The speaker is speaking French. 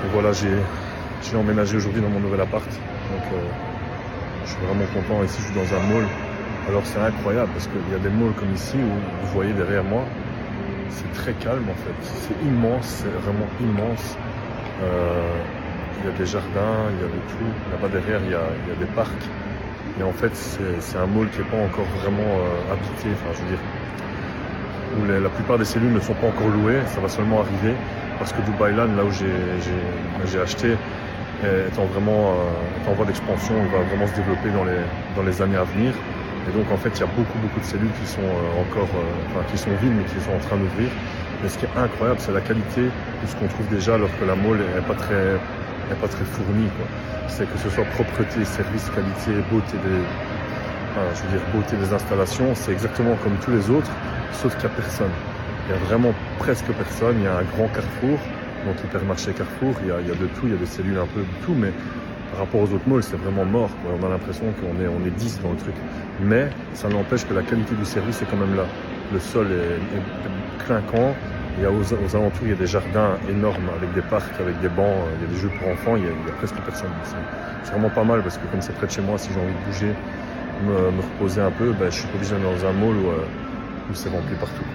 Et voilà, j'ai emménagé aujourd'hui dans mon nouvel appart. Donc je suis vraiment content. Ici, je suis dans un mall. Alors c'est incroyable parce qu'il y a des malls comme ici où vous voyez derrière moi, c'est très calme en fait. C'est immense, c'est vraiment immense. Il y a des jardins, il y a de tout. Là-bas derrière, il y a des parcs. Et en fait, c'est un mall qui n'est pas encore vraiment habité. Enfin, je veux dire, où la plupart des cellules ne sont pas encore louées. Ça va seulement arriver parce que Dubai Land, là où j'ai acheté, est en voie d'expansion. Il va vraiment se développer dans les années à venir. Et donc en fait, il y a beaucoup de cellules qui sont qui sont vides mais qui sont en train d'ouvrir. Mais ce qui est incroyable, c'est la qualité de ce qu'on trouve déjà alors que la mall n'est pas très fournie, quoi. C'est que ce soit propreté, service, qualité, beauté des installations, c'est exactement comme tous les autres, sauf qu'il n'y a personne. Il y a vraiment presque personne. Il y a un grand carrefour, donc hypermarché Carrefour, il y a de tout, il y a des cellules un peu de tout, mais par rapport aux autres malls, c'est vraiment mort, quoi. On a l'impression qu'on est 10 dans le truc. Mais ça n'empêche que la qualité du service est quand même là. Le sol est clinquant. Il y a aux alentours, il y a des jardins énormes avec des parcs, avec des bancs, il y a des jeux pour enfants, il y a presque personne. C'est vraiment pas mal parce que comme c'est près de chez moi, si j'ai envie de bouger, me reposer un peu, je suis pas obligé d'aller dans un mall où c'est rempli partout.